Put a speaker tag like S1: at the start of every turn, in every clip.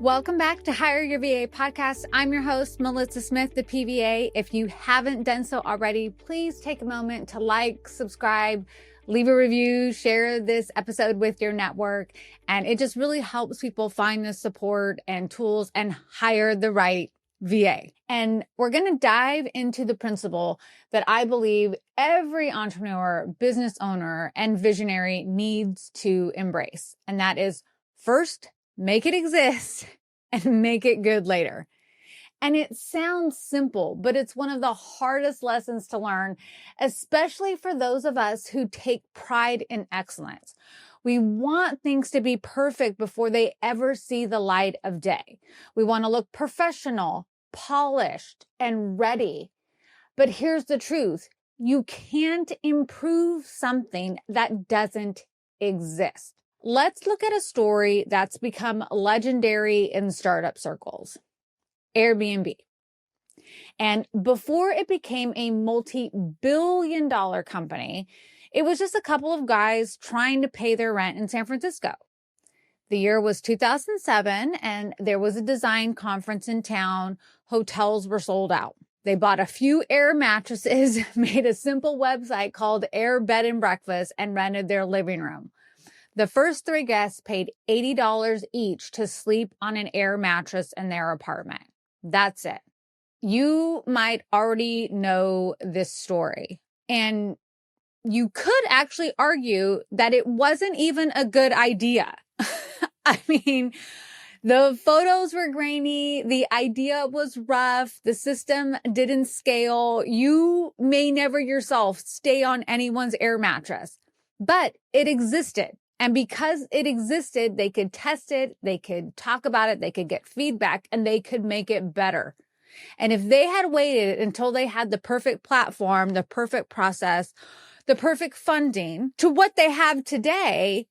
S1: Welcome back to Hire Your VA podcast. I'm your host, Melissa Smith, the PVA. If you haven't done so already, please take a moment to like, subscribe, leave a review, share this episode with your network. And it just really helps people find the support and tools and hire the right VA. And we're going to dive into the principle that I believe every entrepreneur, business owner, and visionary needs to embrace. And that is, first, make it exist and make it good later. And it sounds simple, but it's one of the hardest lessons to learn, especially for those of us who take pride in excellence. We want things to be perfect before they ever see the light of day. We want to look professional, polished, and ready. But here's the truth. You can't improve something that doesn't exist. Let's look at a story that's become legendary in startup circles, Airbnb. And before it became a multi-billion-dollar company, it was just a couple of guys trying to pay their rent in San Francisco. The year was 2007, and there was a design conference in town. Hotels were sold out. They bought a few air mattresses, made a simple website called Air Bed and Breakfast, and rented their living room. The first 3 guests paid $80 each to sleep on an air mattress in their apartment. That's it. You might already know this story, and you could actually argue that it wasn't even a good idea. I mean, the photos were grainy, the idea was rough, the system didn't scale. You may never yourself stay on anyone's air mattress, but it existed. And because it existed, they could test it, they could talk about it, they could get feedback, and they could make it better. And if they had waited until they had the perfect platform, the perfect process, the perfect funding to what they have today,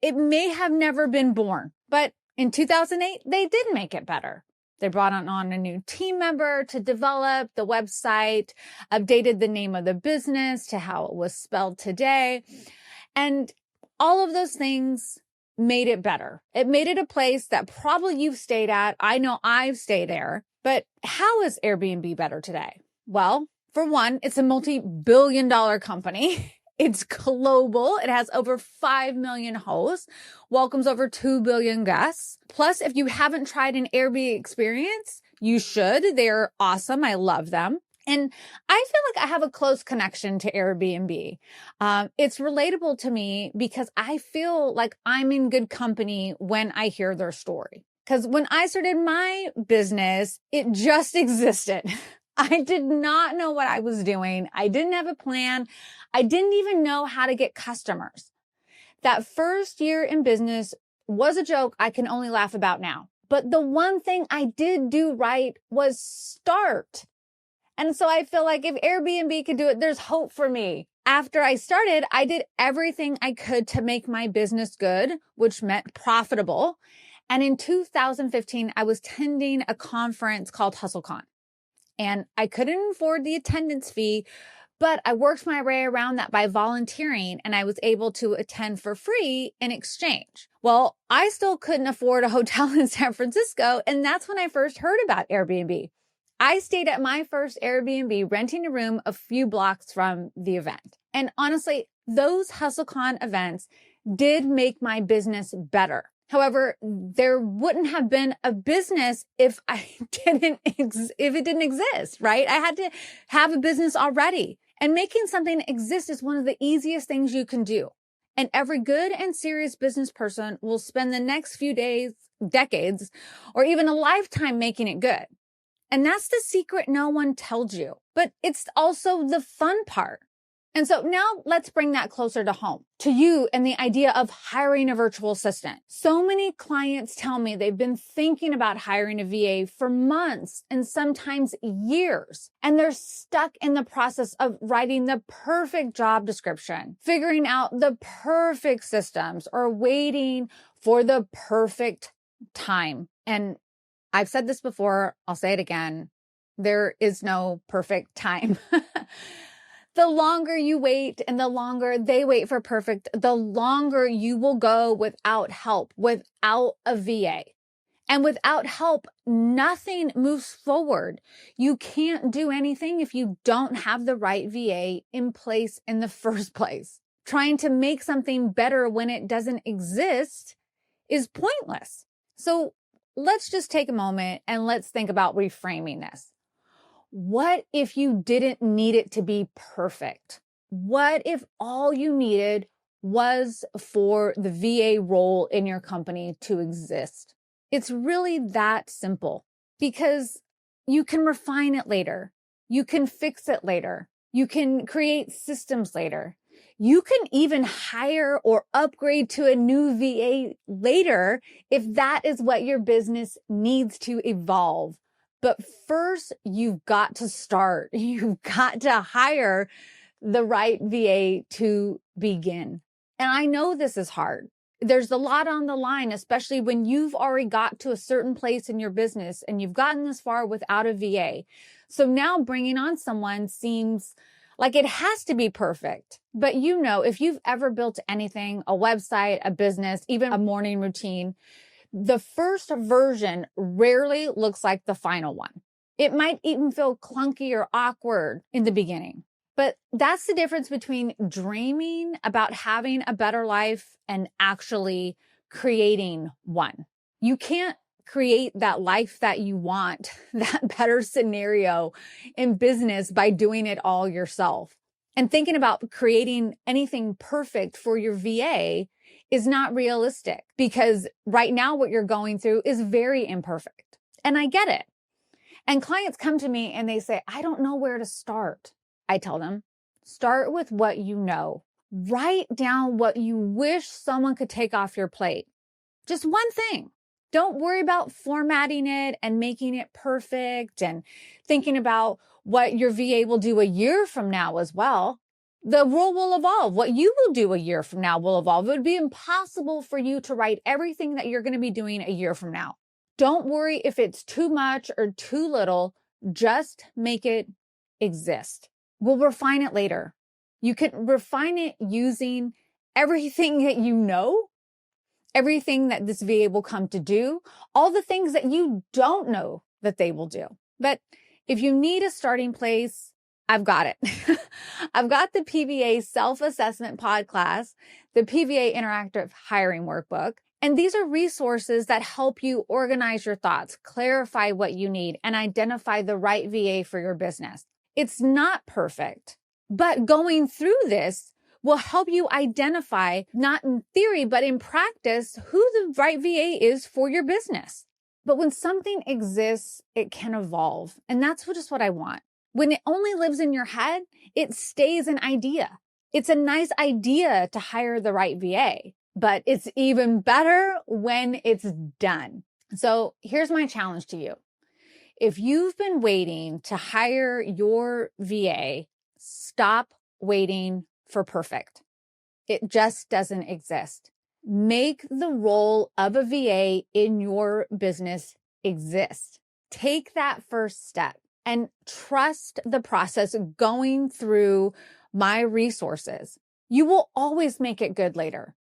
S1: it may have never been born. But in 2008, they did make it better. They brought on a new team member to develop the website, updated the name of the business to how it was spelled today. And all of those things made it better. It made it a place that probably you've stayed at. I know I've stayed there. But how is Airbnb better today? Well, for one, it's a multi-billion-dollar company. It's global. It has over 5 million hosts, welcomes over 2 billion guests. Plus, if you haven't tried an Airbnb experience, you should. They're awesome. I love them. And I feel like I have a close connection to Airbnb. It's relatable to me because I feel like I'm in good company when I hear their story. Because when I started my business, it just existed. I did not know what I was doing. I didn't have a plan. I didn't even know how to get customers. That first year in business was a joke I can only laugh about now. But the one thing I did do right was start. And so I feel like if Airbnb could do it, there's hope for me. After I started, I did everything I could to make my business good, which meant profitable. And in 2015, I was attending a conference called HustleCon. And I couldn't afford the attendance fee, but I worked my way around that by volunteering, and I was able to attend for free in exchange. Well, I still couldn't afford a hotel in San Francisco, and that's when I first heard about Airbnb. I stayed at my first Airbnb, renting a room a few blocks from the event. And honestly, those HustleCon events did make my business better. However, there wouldn't have been a business if it didn't exist, right? I had to have a business already. And making something exist is one of the easiest things you can do. And every good and serious business person will spend the next few days, decades, or even a lifetime making it good. And that's the secret no one tells you. But it's also the fun part. And so now let's bring that closer to home, to you and the idea of hiring a virtual assistant. So many clients tell me they've been thinking about hiring a VA for months and sometimes years. And they're stuck in the process of writing the perfect job description, figuring out the perfect systems, or waiting for the perfect time. And I've said this before, I'll say it again. There is no perfect time. The longer you wait and the longer they wait for perfect, the longer you will go without help, without a VA. And without help, nothing moves forward. You can't do anything if you don't have the right VA in place in the first place. Trying to make something better when it doesn't exist is pointless. So let's just take a moment and let's think about reframing this. What if you didn't need it to be perfect? What if all you needed was for the VA role in your company to exist? It's really that simple, because you can refine it later. You can fix it later. You can create systems later. You can even hire or upgrade to a new VA later if that is what your business needs to evolve. But first, you've got to start. You've got to hire the right VA to begin. And I know this is hard. There's a lot on the line, especially when you've already got to a certain place in your business and you've gotten this far without a VA. So now bringing on someone seems like it has to be perfect. But if you've ever built anything, a website, a business, even a morning routine, the first version rarely looks like the final one. It might even feel clunky or awkward in the beginning. But that's the difference between dreaming about having a better life and actually creating one. You can't create that life that you want, that better scenario in business by doing it all yourself. And thinking about creating anything perfect for your VA is not realistic, because right now what you're going through is very imperfect. And I get it. And clients come to me and they say, I don't know where to start. I tell them, start with what you know. Write down what you wish someone could take off your plate. Just one thing. Don't worry about formatting it and making it perfect and thinking about what your VA will do a year from now as well. The role will evolve. What you will do a year from now will evolve. It would be impossible for you to write everything that you're going to be doing a year from now. Don't worry if it's too much or too little. Just make it exist. We'll refine it later. You can refine it using everything that you know, everything that this VA will come to do, all the things that you don't know that they will do. But if you need a starting place, I've got it. I've got the PVA self-assessment pod class, the PVA interactive hiring workbook, and these are resources that help you organize your thoughts, clarify what you need, and identify the right VA for your business. It's not perfect, but going through this will help you identify, not in theory, but in practice, who the right VA is for your business. But when something exists, it can evolve. And that's just what I want. When it only lives in your head, it stays an idea. It's a nice idea to hire the right VA, but it's even better when it's done. So here's my challenge to you. If you've been waiting to hire your VA, stop waiting for perfect. It just doesn't exist. Make the role of a VA in your business exist. Take that first step and trust the process going through my resources. You will always make it good later.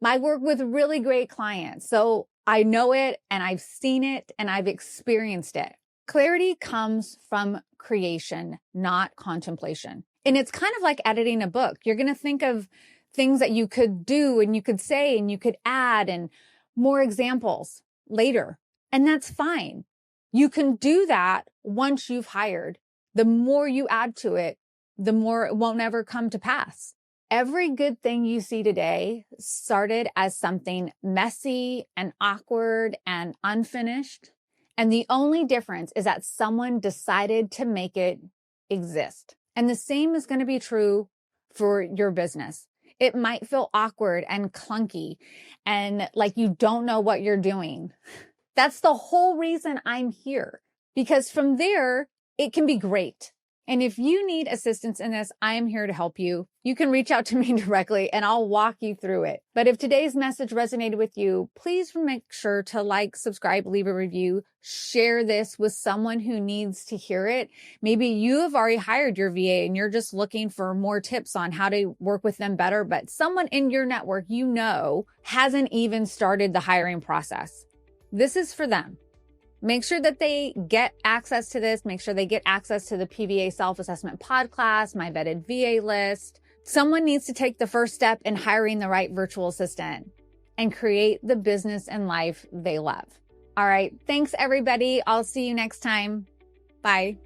S1: I work with really great clients, so I know it and I've seen it and I've experienced it. Clarity comes from creation, not contemplation. And it's kind of like editing a book. You're going to think of things that you could do and you could say and you could add and more examples later. And that's fine. You can do that once you've hired. The more you add to it, the more it won't ever come to pass. Every good thing you see today started as something messy and awkward and unfinished. And the only difference is that someone decided to make it exist. And the same is going to be true for your business. It might feel awkward and clunky and like you don't know what you're doing. That's the whole reason I'm here, because from there, it can be great. And if you need assistance in this, I am here to help you. You can reach out to me directly and I'll walk you through it. But if today's message resonated with you, please make sure to like, subscribe, leave a review, share this with someone who needs to hear it. Maybe you have already hired your VA and you're just looking for more tips on how to work with them better, but someone in your network hasn't even started the hiring process. This is for them. Make sure that they get access to this. Make sure they get access to the PVA self-assessment pod class, my vetted VA list. Someone needs to take the first step in hiring the right virtual assistant and create the business and life they love. All right. Thanks, everybody. I'll see you next time. Bye.